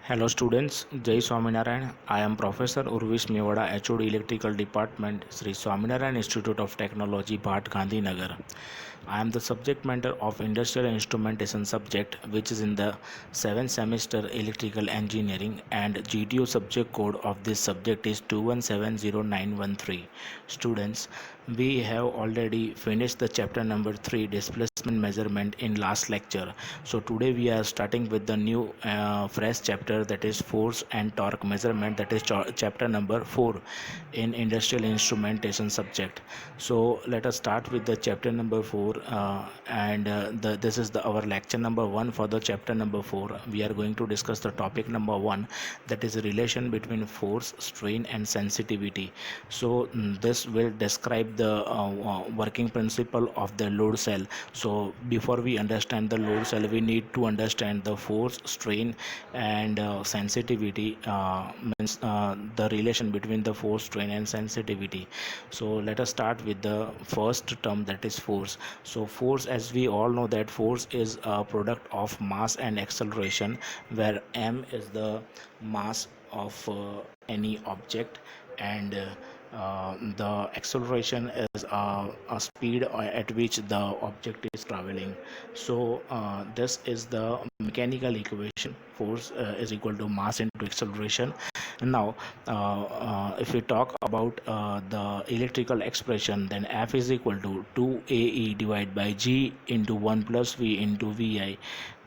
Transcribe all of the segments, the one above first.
Hello students, Jai Swaminarayan. I am Professor Urvish Mewada, HOD Electrical Department, Sri Swaminarayan Institute of Technology, Gandhinagar. I am the subject matter of Industrial Instrumentation subject, which is in the 7th semester Electrical Engineering, and GTO subject code of this subject is 2170913. Students, we have already finished the chapter number 3, displacement measurement, in last lecture. So today we are starting with the new fresh chapter, that is force and torque measurement, that is chapter number 4 in industrial instrumentation subject. So let us start with the chapter number 4, this is our lecture number 1 for the chapter number 4. We are going to discuss the topic number 1, that is relation between force, strain and sensitivity. So this will describe the working principle of the load cell. So before we understand the load cell, we need to understand the force, strain and sensitivity, means the relation between the force, strain and sensitivity. So let us start with the first term, that is force. So force, as we all know, that force is a product of mass and acceleration, where m is the mass of any object, and the acceleration is a speed at which the object is traveling. So this is the mechanical equation. Force is equal to mass into acceleration. Now if we talk about the electrical expression, then F is equal to 2ae divided by g into 1 plus v into vi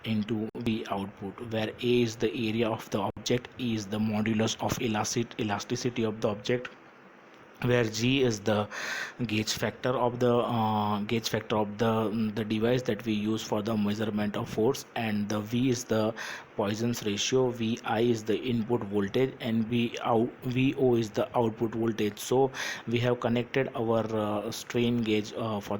into V output, where A is the area of the object, E is the modulus of elasticity of the object, where G is the gauge factor of the device that we use for the measurement of force, and the V is the Poisson's ratio, Vi is the input voltage, and Vo is the output voltage. So we have connected our strain gauge for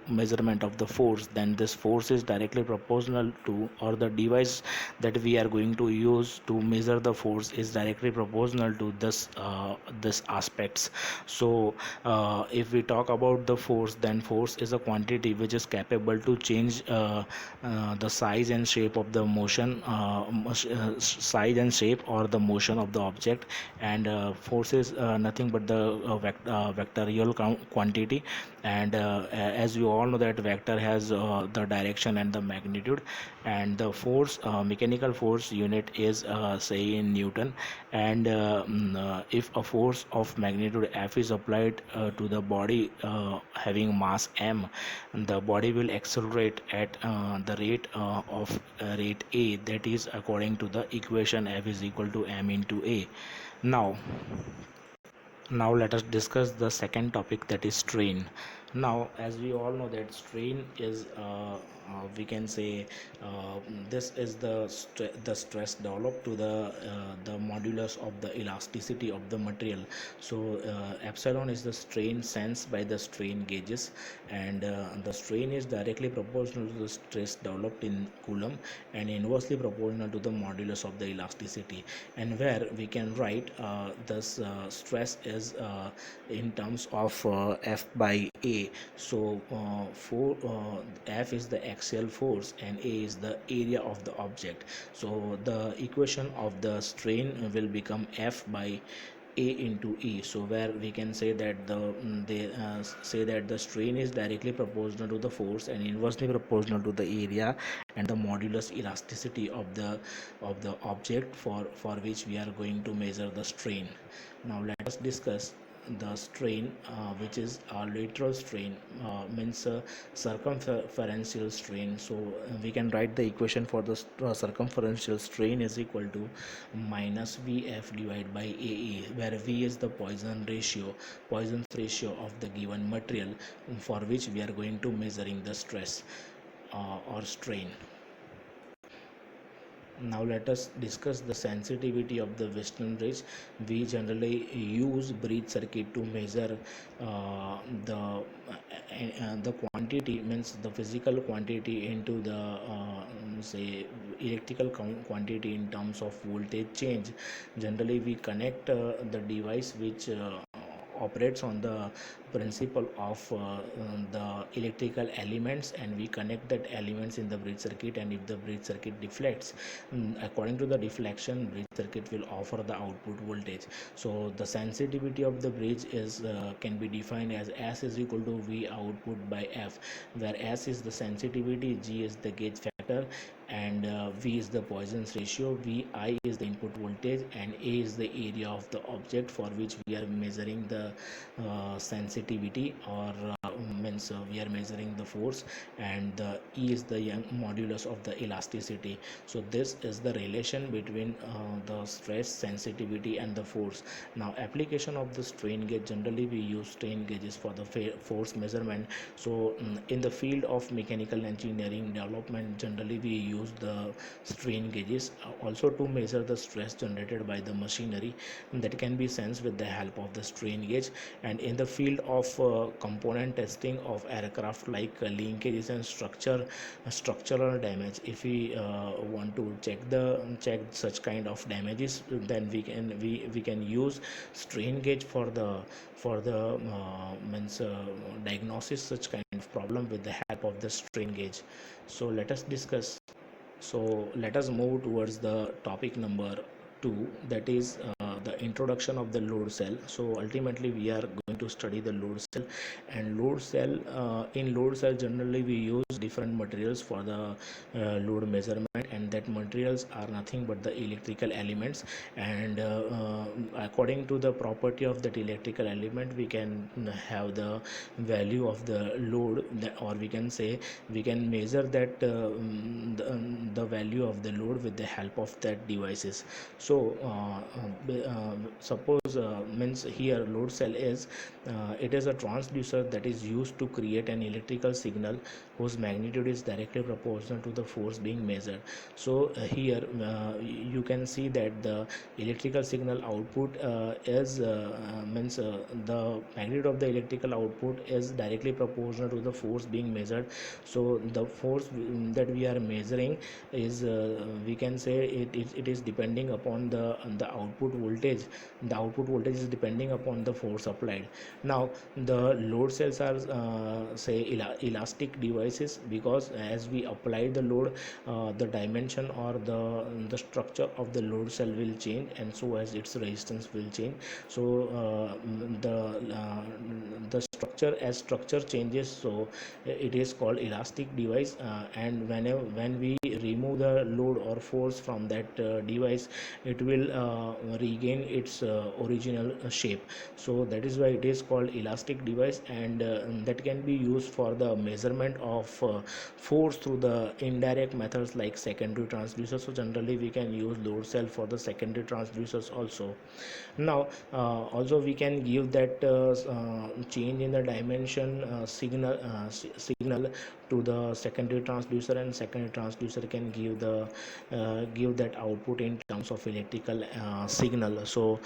measurement of the force. Then this force is directly proportional to, or the device that we are going to use to measure the force is directly proportional to this aspects. So if we talk about the force, then force is a quantity which is capable to change the size and shape of the size and shape or the motion of the object. And force is nothing but the vectorial quantity. And as you all know, that vector has the direction and the magnitude. And the force, mechanical force unit is say in Newton. And if a force of magnitude F is applied to the body having mass m, the body will accelerate at the rate of rate a, that is according to the equation F is equal to m into a. Now let us discuss the second topic, that is strain. Now, as we all know, that strain is we can say this is the stress developed to the modulus of the elasticity of the material. So epsilon is the strain sensed by the strain gauges, and the strain is directly proportional to the stress developed in coulomb and inversely proportional to the modulus of the elasticity. And where we can write this stress is in terms of F by A. So F is the axial force and A is the area of the object. So the equation of the strain will become F by A into E. So where we can say that they say that the strain is directly proportional to the force and inversely proportional to the area and the modulus elasticity of the object for which we are going to measure the strain. Now let us discuss the strain, which is a lateral strain, means circumferential strain. So we can write the equation for the circumferential strain is equal to minus Vf divided by Ae, where V is the Poisson's ratio of the given material for which we are going to measuring the stress or strain. Now let us discuss the sensitivity of the Western ridge. We generally use bridge circuit to measure the quantity, means the physical quantity, into the say electrical quantity in terms of voltage change. Generally we connect the device which operates on the principle of the electrical elements, and we connect that elements in the bridge circuit, and if the bridge circuit deflects, according to the deflection, bridge circuit will offer the output voltage. So the sensitivity of the bridge is can be defined as S is equal to V output by F, where S is the sensitivity, G is the gauge factor, and V is the Poisson's ratio, Vi is the input voltage, and A is the area of the object for which we are measuring the sensitivity, or means we are measuring the force, and the E is the young modulus of the elasticity. So this is the relation between the stress, sensitivity, and the force. Now application of the strain gauge, generally we use strain gauges for the force measurement. So in the field of mechanical engineering development, generally we use the strain gauges also to measure the stress generated by the machinery, that can be sensed with the help of the strain gauge. And in the field of component testing of aircraft, like linkages and structural damage, if we want to check such kind of damages, then we can use strain gauge for the means diagnosis such kind of problem with the help of the strain gauge. So let us discuss. So let us move towards the topic number 2, that is the introduction of the load cell. So ultimately we are going to study the load cell. And load cell, in load cell generally we use different materials for the load measurement, and that materials are nothing but the electrical elements. And according to the property of that electrical element, we can have the value of the load, or we can say we can measure that the value of the load with the help of that devices. So suppose means here load cell is it is a transducer that is used to create an electrical signal whose magnitude is directly proportional to the force being measured. So here you can see that the electrical signal output is means the magnitude of the electrical output is directly proportional to the force being measured. So the force that we are measuring is we can say it is depending upon the output voltage. The output voltage is depending upon the force applied. Now the load cells are say elastic devices, because as we apply the load, the dimension or the structure of the load cell will change, and so as its resistance will change. So the structure changes, so it is called elastic device. And when we remove the load or force from that device, it will regain its original shape. So that is why it is called elastic device, and that can be used for the measurement of force through the indirect methods like secondary transducers. So generally we can use load cell for the secondary transducers also. Now also we can give that change in the dimension signal to the secondary transducer, and secondary transducer can give that output in terms of electrical signal. So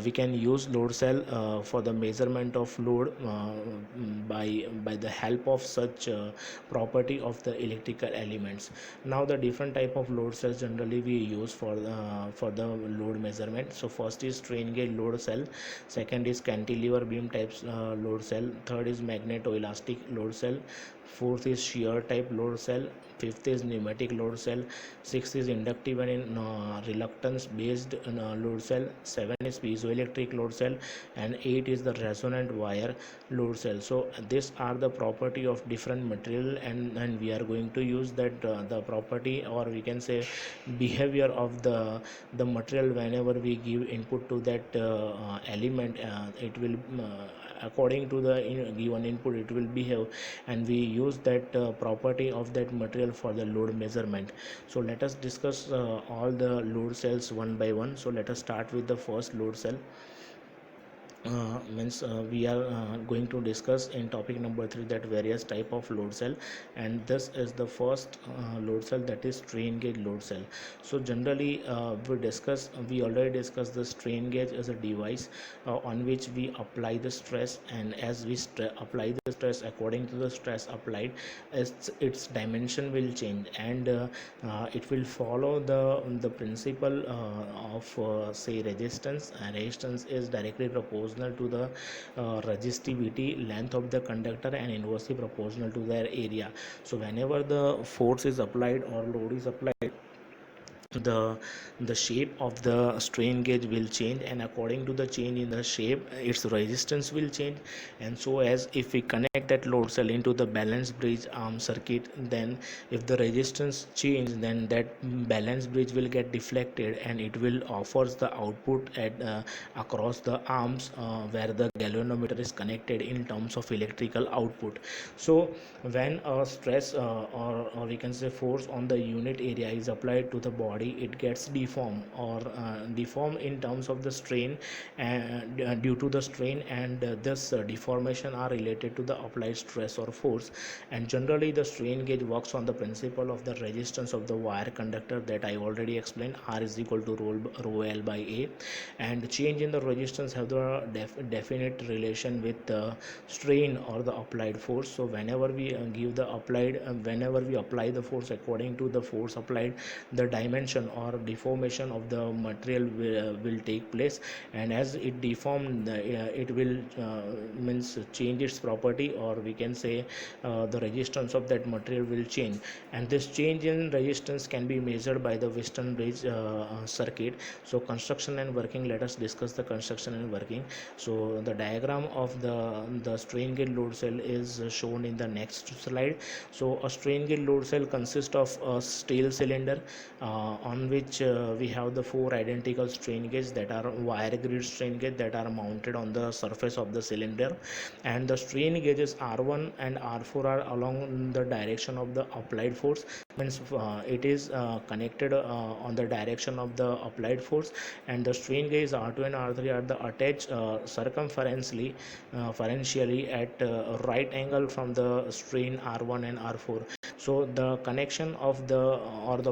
we can use load cell for the measurement of load by the help of such property of the electrical elements. Now the different type of load cells generally we use for the load measurement. So first is strain gauge load cell, second is cantilever beam types load cell, third is magnetoelastic load cell, fourth is shear type load cell, fifth is pneumatic load cell, sixth is inductive and reluctance based load cell, seven is piezoelectric load cell, and eight is the resonant wire load cell. So these are the property of different material, and we are going to use that the property, or we can say behavior of the material whenever we give input to that element. It will according to the given input it will behave, and we use that property of that material for the load measurement. So let us discuss all the load cells one by one. So let us start with the first load cell. Means we are going to discuss in topic number 3 that various type of load cell, and this is the first load cell, that is strain gauge load cell. So generally we already discussed the strain gauge as a device on which we apply the stress, and as we apply the stress, according to the stress applied, its dimension will change, and it will follow the principle of say resistance, and resistance is directly proportional proportional to the resistivity length of the conductor and inversely proportional to their area. So whenever the force is applied or load is applied, the the shape of the strain gauge will change, and according to the change in the shape, its resistance will change. And so as if we connect that load cell into the balance bridge arm circuit, then if the resistance change, then that balance bridge will get deflected and it will offers the output at across the arms where the galvanometer is connected in terms of electrical output. So when a stress or we can say force on the unit area is applied to the body, it gets deformed or deformed in terms of the strain, and due to the strain, and this deformation are related to the applied stress or force. And generally the strain gauge works on the principle of the resistance of the wire conductor that I already explained. R is equal to rho L by A, and change in the resistance have the definite relation with the strain or the applied force. So whenever we give the applied whenever we apply the force according to the force applied, the dimension or deformation of the material will take place, and as it deform, it will means change its property, or we can say the resistance of that material will change. And this change in resistance can be measured by the Western bridge circuit. So construction and working, let us discuss the construction and working. So the diagram of the strain gauge load cell is shown in the next slide. So a strain gauge load cell consists of a steel cylinder on which we have the four identical strain gauges that are wire grid strain gauge that are mounted on the surface of the cylinder, and the strain gauges R1 and R4 are along the direction of the applied force. Means it is connected on the direction of the applied force, and the strain gauge R2 and R3 are the attached circumferentially at right angle from the strain R1 and R4. So the connection of the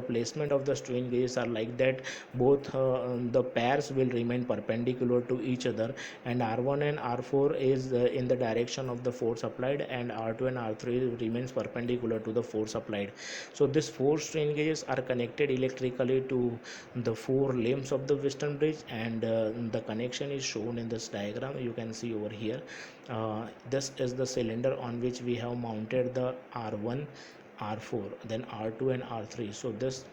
placement of the strain gauges are like that. Both the pairs will remain perpendicular to each other, and R1 and R4 is in the direction of the force applied, and R2 and R3 remains perpendicular to the force applied. So these four strain gauges are connected electrically to the four limbs of the Western bridge, and the connection is shown in this diagram. You can see over here. This is the cylinder on which we have mounted the R1, R4, then R2 and R3. So this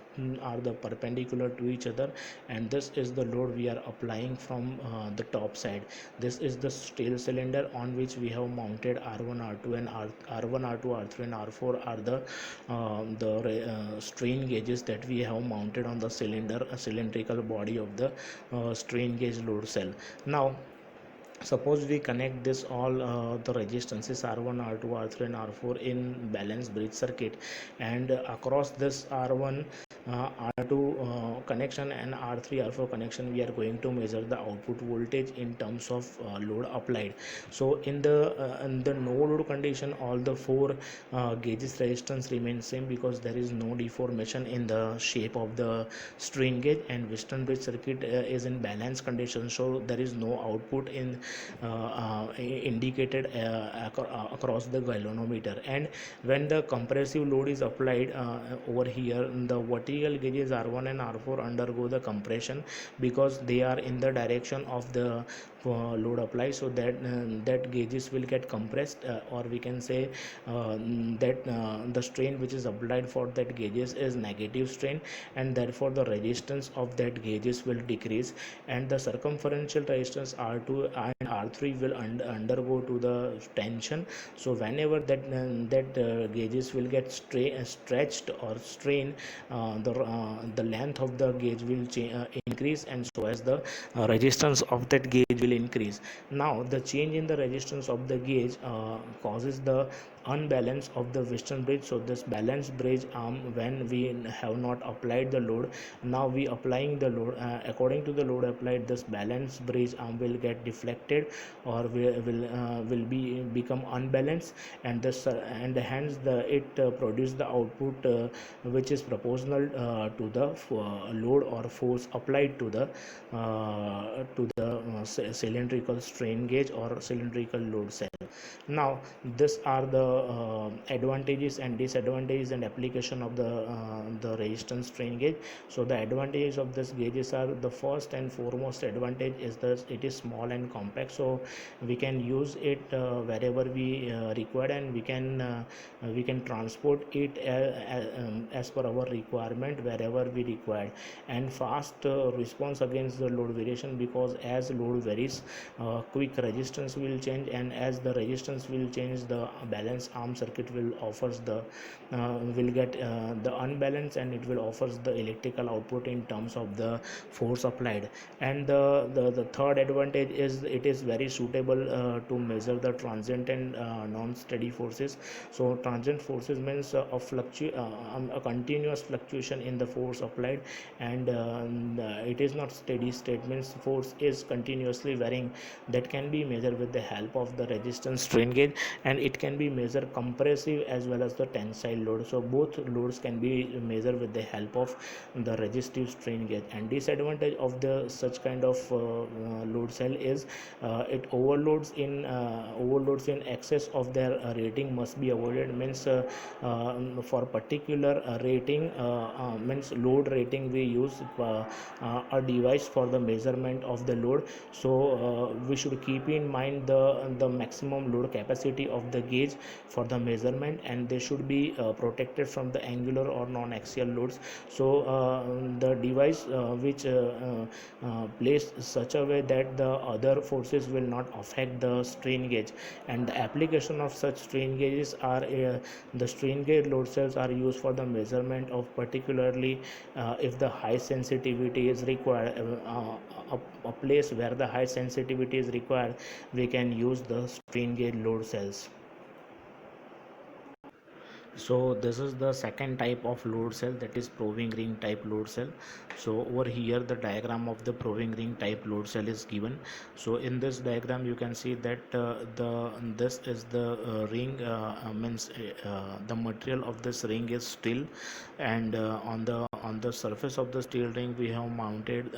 are the perpendicular to each other, and this is the load we are applying from the top side. This is the steel cylinder on which we have mounted R1, R2 and R1, R2, R3 and R4 are the strain gauges that we have mounted on the cylindrical body of the strain gauge load cell. Now suppose we connect this all the resistances R1, R2, R3 and R4 in balance bridge circuit, and across this R1 R2 connection and R3 R4 connection, we are going to measure the output voltage in terms of load applied. So in the no load condition, all the four gauges resistance remain same because there is no deformation in the shape of the strain gauge, and Western bridge circuit is in balance condition, so there is no output in indicated across the galvanometer. And when the compressive load is applied over here, the vertical gauges R1 and R4 undergo the compression because they are in the direction of the load applied, so that gauges will get compressed, or we can say that the strain which is applied for that gauges is negative strain, and therefore the resistance of that gauges will decrease, and the circumferential resistance R2 and R3 will undergo to the tension. So whenever that gauges will get stretched or strained, the length of the gauge will increase, and so as the resistance of that gauge will increase. Now the change in the resistance of the gauge causes the unbalance of the Western bridge. So this balance bridge arm, when we have not applied the load, now we applying the load, according to the load applied, this balance bridge arm will get deflected or will become unbalanced, and this and hence it produce the output which is proportional to the load or force applied to the cylindrical strain gauge or cylindrical load cell. Now these are the advantages and disadvantages and application of the resistance strain gauge. So the advantages of this gauges are, the first and foremost advantage is that it is small and compact, so we can use it wherever we require, and we can transport it as per our requirement wherever we require. And fast response against the load variation, because as load varies, quick resistance will change, and as the resistance will change, the balance arm circuit will get the unbalance, and it will offers the electrical output in terms of the force applied. And the third advantage is it is very suitable to measure the transient and non-steady forces. So transient forces means a continuous fluctuation in the force applied, and it is not steady state, means force is continuously varying. That can be measured with the help of the resistance strain gauge, and it can be measured compressive as well as the tensile load. So both loads can be measured with the help of the resistive strain gauge. And disadvantage of the such kind of load cell is it overloads in excess of their rating must be avoided. Means for particular rating, means load rating, we use a device for the measurement of the load. So we should keep in mind the maximum load capacity of the gauge for the measurement, and they should be protected from the angular or non-axial loads. So the device which placed such a way that the other forces will not affect the strain gauge. And the application of such strain gauges are the strain gauge load cells are used for the measurement of, particularly if the high sensitivity is required, a place where the high sensitivity is required, we can use the strain gauge load cells. So this is the second type of load cell, that is proving ring type load cell. So over here the diagram of the proving ring type load cell is given. So in this diagram you can see that this is the ring, means the material of this ring is steel, and on the surface of the steel ring we have mounted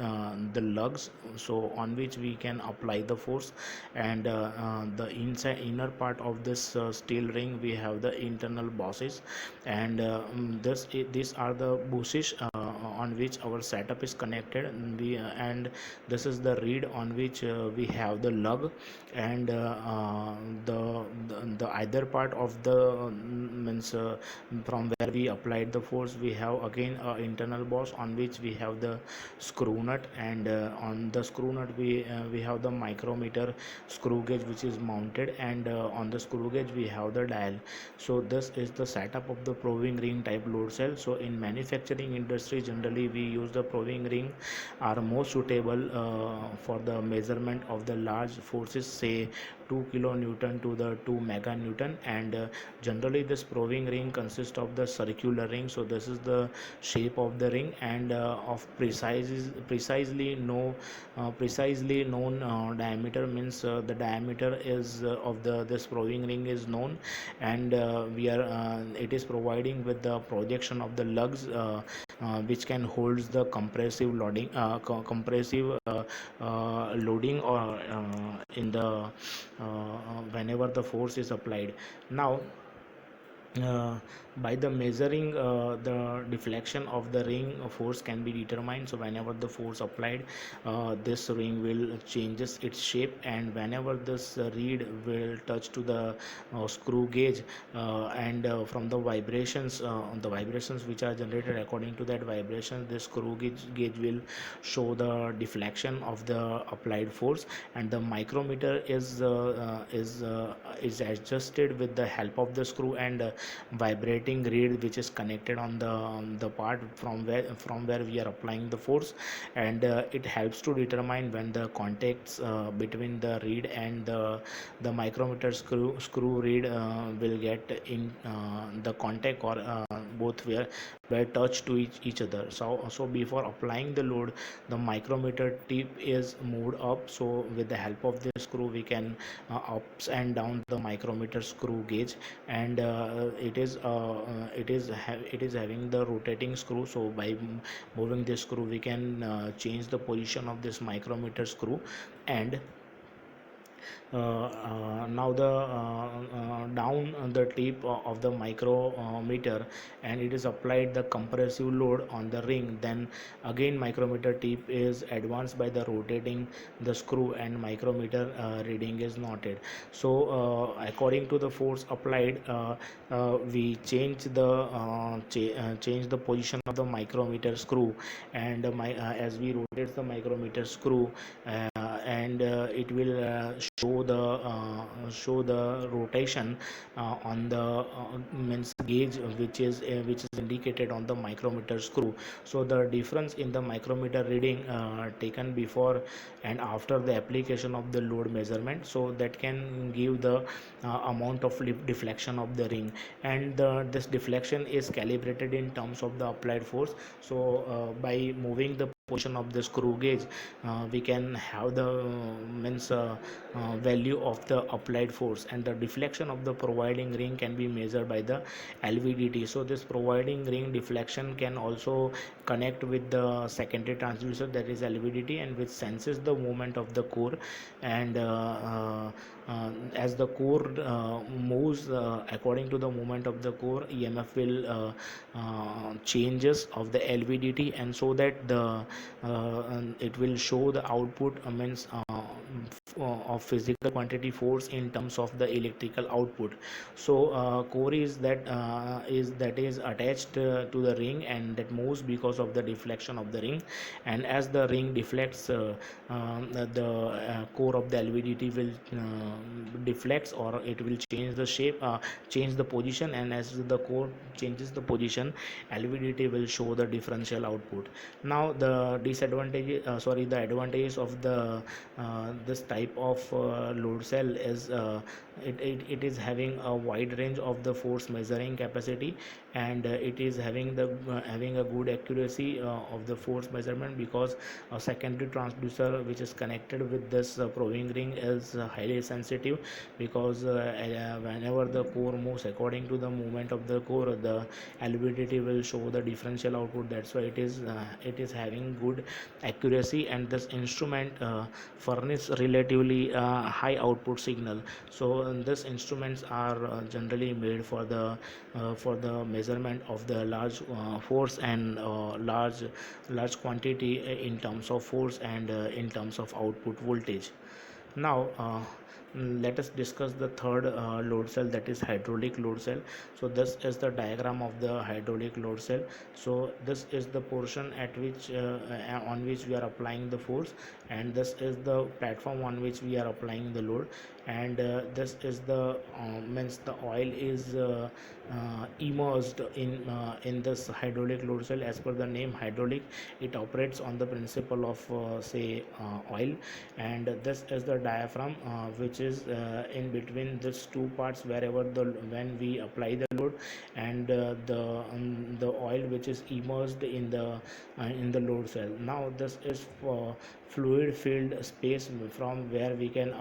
the lugs, so on which we can apply the force. And the inner part of this steel ring, we have the internal bosses, and these are the bushings on which our setup is connected. And this is the reed on which we have the lug, and the either part of the means from where we applied the force, we have again internal boss on which we have the screw nut, and on the screw nut we have the micrometer screw gauge which is mounted, and on the screw gauge we have the dial. So this is the setup of the proving ring type load cell. So in manufacturing industry, generally we use the proving ring are more suitable for the measurement of the large forces, say 2 kilonewton to the 2 meganewton. And generally this proving ring consists of the circular ring. So this is the shape of the ring, and of precisely known diameter, means the diameter is of the this proving ring is known, and it is providing with the projection of the lugs which can hold the compressive loading or in the whenever the force is applied. Now by the measuring the deflection of the ring, force can be determined. So whenever the force applied, this ring will changes its shape, and whenever this reed will touch to the screw gauge, and from the vibrations which are generated according to that vibration, the screw gauge will show the deflection of the applied force. And the micrometer is adjusted with the help of the screw and vibrating reed which is connected on the part from where we are applying the force. And it helps to determine when the contacts between the reed and the micrometer screw reed will get in the contact, or both were touched to each other. So before applying the load, the micrometer tip is moved up. So with the help of the screw we can ups and down the micrometer screw gauge. And it is having the rotating screw. So by moving this screw we can change the position of this micrometer screw. And now the down the tip of the micrometer, and it is applied the compressive load on the ring. Then again micrometer tip is advanced by the rotating the screw, and micrometer reading is noted. So according to the force applied, we change the position of the micrometer screw, and as we rotate the micrometer screw, and it will show the rotation on the means gauge, which is indicated on the micrometer screw. So the difference in the micrometer reading taken before and after the application of the load measurement, so that can give the amount of deflection of the ring. And this deflection is calibrated in terms of the applied force. So by moving the position of the screw gauge, we can have the value of the applied force, and the deflection of the providing ring can be measured by the LVDT. So this providing ring deflection can also connect with the secondary transducer, that is LVDT, and which senses the movement of the core. And as the core moves according to the movement of the core, EMF will changes of the LVDT, and so that the it will show the output means of physical quantity force in terms of the electrical output. So core is that is attached to the ring, and that moves because of the deflection of the ring. And as the ring deflects, the core of the LVDT will deflects, or it will change the shape, change the position, and as the core changes the position, LVDT will show the differential output. Now the the advantages of the this type of load cell is it is having a wide range of the force measuring capacity, and it is having a good accuracy of the force measurement, because a secondary transducer which is connected with this probing ring is highly sensitive, because whenever the core moves according to the movement of the core, the LVDT will show the differential output. That's why it is having good accuracy, and this instrument furnish relatively high output signal. So these instruments are generally made for the measurement of the large force, and large quantity in terms of force, and in terms of output voltage. Now let us discuss the third load cell, that is hydraulic load cell. So this is the diagram of the hydraulic load cell. So this is the portion at which on which we are applying the force, and this is the platform on which we are applying the load. And this is the means the oil is immersed in this hydraulic load cell. As per the name hydraulic, it operates on the principle of oil. And this is the diaphragm which is in between these two parts, wherever when we apply the load, and the oil which is immersed in the load cell. Now this is for fluid filled space from where we can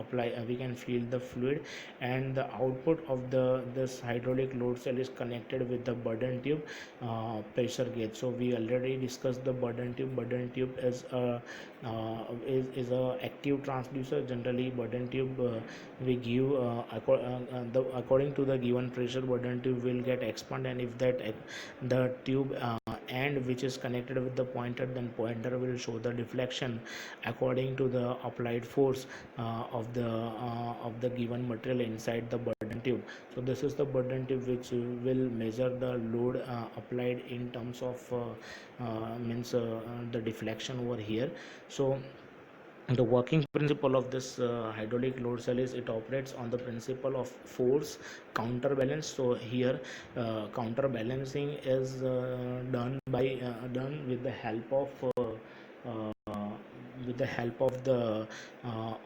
feel the fluid. And the output of this hydraulic load cell is connected with the burden tube pressure gauge. So we already discussed the burden tube. Burden tube is a active transducer. Generally burden tube we give according to the given pressure, burden tube will get expand, and if that the tube end which is connected with the pointer, then pointer will show the deflection according to the applied force of the given material inside the burden tube. So this is the burden tube which will measure the load applied in terms of the deflection over here. So the working principle of this hydraulic load cell is it operates on the principle of force counterbalance. So here counterbalancing is done with the help of the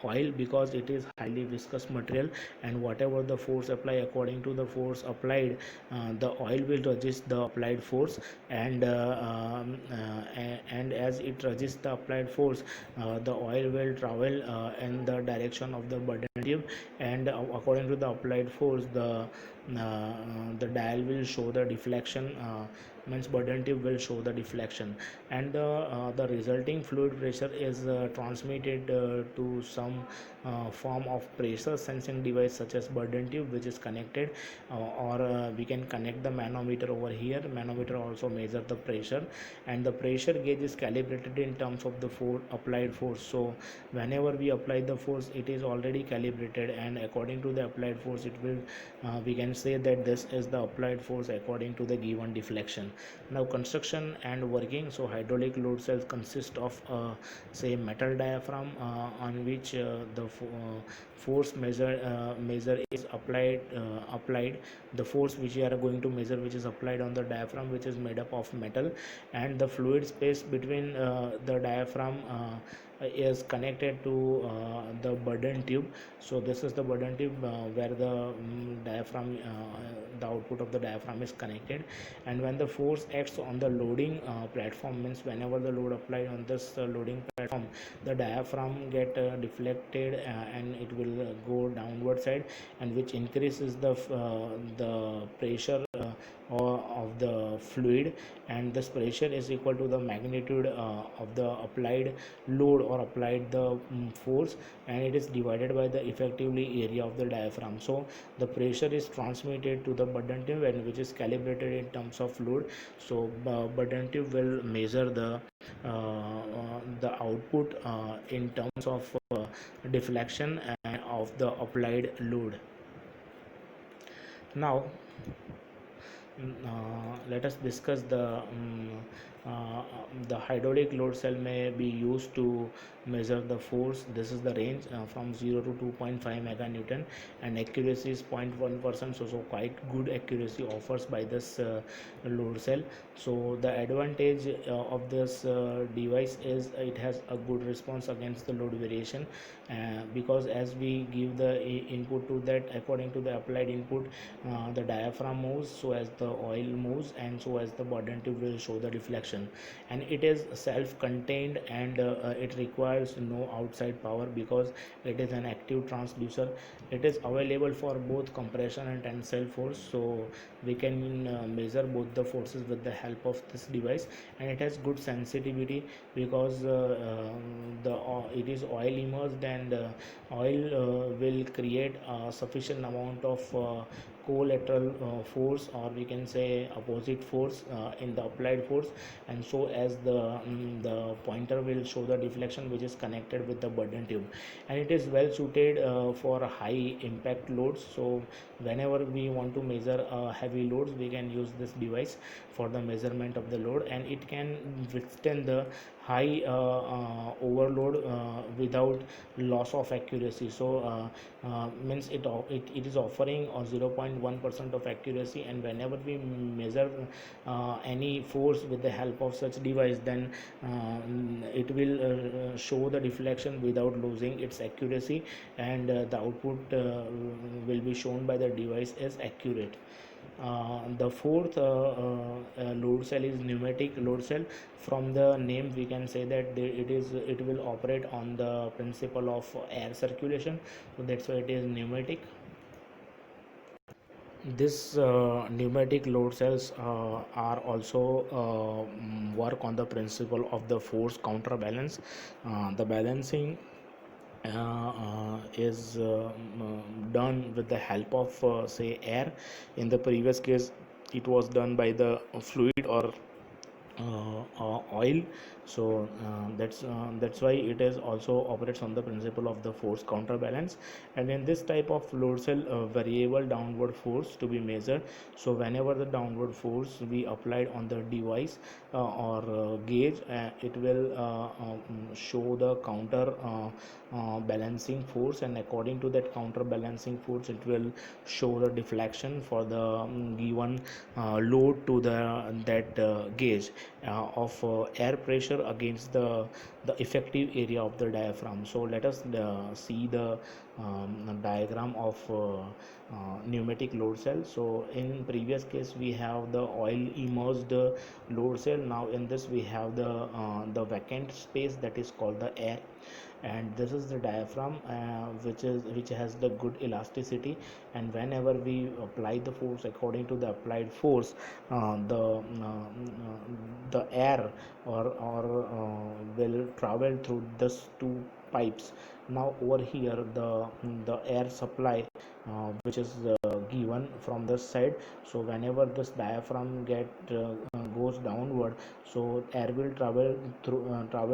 oil, because it is highly viscous material, and whatever the force apply, according to the force applied, the oil will resist the applied force. And and as it resists the applied force, the oil will travel in the direction of the burden tube, and according to the applied force, the dial will show the deflection means burden tube will show the deflection, and the resulting fluid pressure is transmitted to some form of pressure sensing device such as burden tube, which is connected, or we can connect the manometer over here. Manometer also measure the pressure, and the pressure gauge is calibrated in terms of the applied force. So whenever we apply the force, it is already calibrated, and according to the applied force, it will we can say that this is the applied force according to the given deflection. Now construction and working. So hydraulic load cells consist of say metal diaphragm on which the force measure is applied. The force which we are going to measure, which is applied on the diaphragm, which is made up of metal, and the fluid space between the diaphragm is connected to the burden tube. So this is the burden tube where the diaphragm the output of the diaphragm is connected, and when the force acts on the loading platform, means whenever the load applied on this loading platform, the diaphragm get deflected and it will go downward side, and which increases the pressure of the fluid, and this pressure is equal to the magnitude of the applied load or applied the force, and it is divided by the effectively area of the diaphragm. So the pressure is transmitted to the burden tube, and which is calibrated in terms of load. So burden tube will measure the output in terms of deflection of the applied load. Now let us discuss the hydraulic load cell may be used to measure the force. This is the range from 0 to 2.5 meganewton, and accuracy is 0.1%. So quite good accuracy offers by this load cell. So the advantage of this device is it has a good response against the load variation, because as we give the input to that, according to the applied input, the diaphragm moves, so as the oil moves, and so as the burden tube will show the deflection. And it is self-contained, and it requires no outside power because it is an active transducer. It is available for both compression and tensile force, so we can measure both the forces with the help of this device. And it has good sensitivity because it is oil immersed, and oil will create a sufficient amount of collateral force, or we can say opposite force in the applied force, and so as the pointer will show the deflection which is connected with the burden tube. And it is well suited for high impact loads. So whenever we want to measure heavy loads, we can use this device for the measurement of the load, and it can withstand the high overload without loss of accuracy. So means it is offering 0.1% of accuracy, and whenever we measure any force with the help of such device, then it will show the deflection without losing its accuracy, and the output will be shown by the device as accurate. The fourth load cell is pneumatic load cell. From the name we can say that it will operate on the principle of air circulation, so that's why it is pneumatic. This pneumatic load cells are also work on the principle of the force counterbalance. The balancing is done with the help of say air. In the previous case, it was done by the fluid or oil. So that's why it is also operates on the principle of the force counterbalance. And in this type of load cell, variable downward force to be measured. So whenever the downward force we applied on the device or gauge, it will show the counter balancing force, and according to that counterbalancing force, it will show the deflection for the given load to that gauge of air pressure against the effective area of the diaphragm. So let us see the diagram of pneumatic load cell. So in previous case we have the oil immersed load cell. Now in this we have the vacant space, that is called the air, and this is the diaphragm, which has the good elasticity, and whenever we apply the force according to the applied force, the air will travel through this two pipes. Now over here the air supply, which is given from this side. So whenever this diaphragm goes downward, so air will travel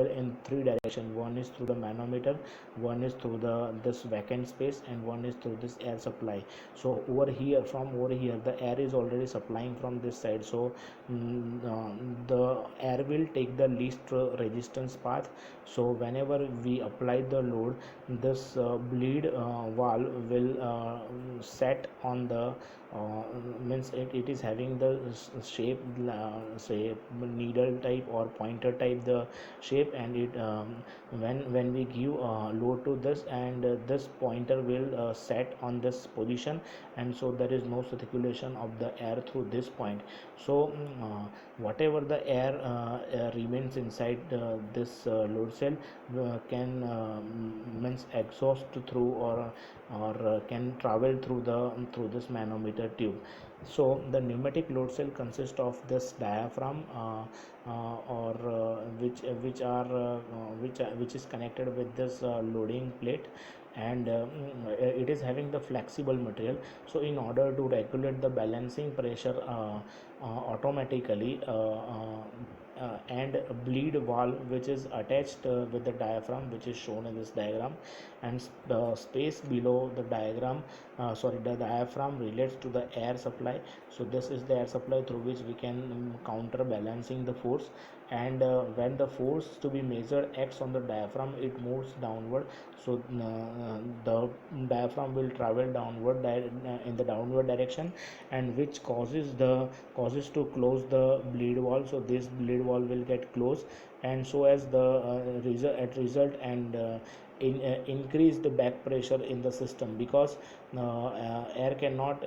in three direction. One is through the manometer, one is through this vacant space, and one is through this air supply. So from over here the air is already supplying from this side. So the air will take the least resistance path. So whenever we apply the load, this bleed valve will set on the means it is having the shape, say needle type or pointer type the shape, and it when we give load to this, and this pointer will set on this position, and so there is no circulation of the air through this point. So whatever the air remains inside this load cell can means exhaust through, or can travel through this manometer tube. So the pneumatic load cell consists of this diaphragm, or which is connected with this loading plate, and it is having the flexible material. So in order to regulate the balancing pressure automatically, and a bleed valve which is attached with the diaphragm, which is shown in this diagram, and the space below the the diaphragm relates to the air supply. So this is the air supply through which we can counterbalancing the force, and when the force to be measured acts on the diaphragm, it moves downward. So the diaphragm will travel downward in the downward direction, and which causes to close the bleed valve. So this bleed valve will get closed, and so as the result, and increase the back pressure in the system, because air cannot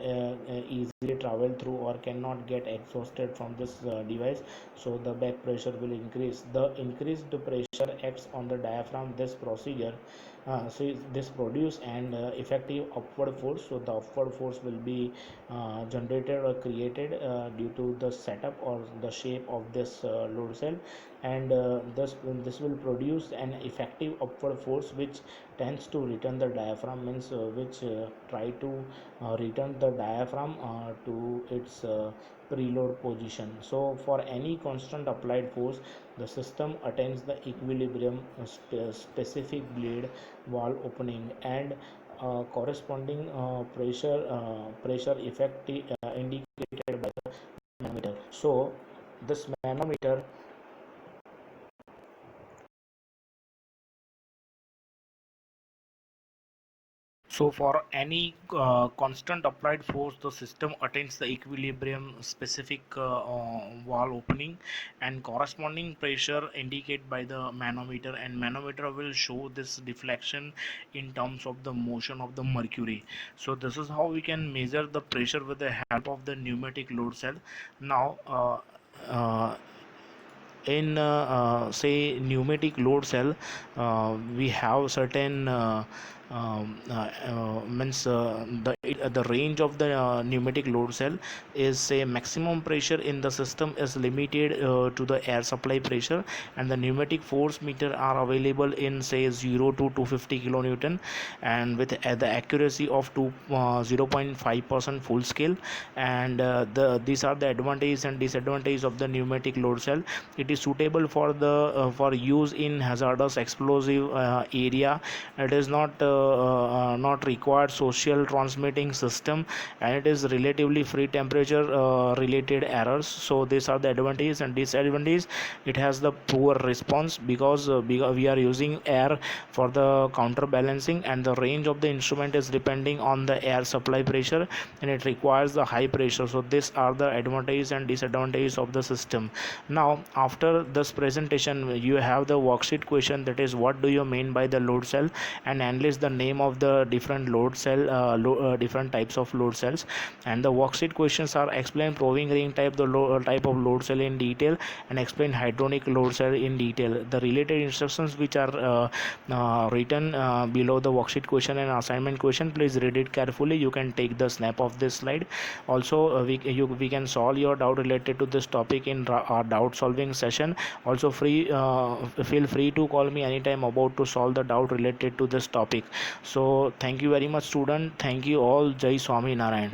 easily travel through, or cannot get exhausted from this device. So the back pressure will increase. The increased pressure acts on the diaphragm. This procedure, so this produce an effective upward force. So the upward force will be generated or created due to the setup or the shape of this load cell, and this will produce an effective upward force which tends to return the diaphragm, means which try to return the diaphragm to its preload position. So for any constant applied force, the system attains the equilibrium specific bleed valve opening, and corresponding pressure effect indicated by the manometer. So this manometer, so for any constant applied force, the system attains the equilibrium specific valve opening, and corresponding pressure indicated by the manometer, and manometer will show this deflection in terms of the motion of the mercury. So this is how we can measure the pressure with the help of the pneumatic load cell. Now in say pneumatic load cell, we have certain means the range of the pneumatic load cell is, say, maximum pressure in the system is limited to the air supply pressure, and the pneumatic force meter are available in, say, 0 to 250 kilonewton, and with the accuracy of 0.5% full scale. And these are the advantages and disadvantages of the pneumatic load cell. It is suitable for use in hazardous explosive area. It is not required social transmitting system, and it is relatively free temperature related errors. So these are the advantages and disadvantages. It has the poor response because we are using air for the counterbalancing, and the range of the instrument is depending on the air supply pressure, and it requires the high pressure. So these are the advantages and disadvantages of the system. Now after this presentation, you have the worksheet question, that is, what do you mean by the load cell, and analyze the the name of the different load cell, different types of load cells. And the worksheet questions are explain proving ring type, the type of load cell in detail, and explain hydronic load cell in detail. The related instructions which are written below the worksheet question and assignment question, please read it carefully. You can take the snap of this slide. Also we can solve your doubt related to this topic in our doubt solving session. Also feel free to call me anytime about to solve the doubt related to this topic. So thank you very much, student. Thank you all. Jai Swami Narayan.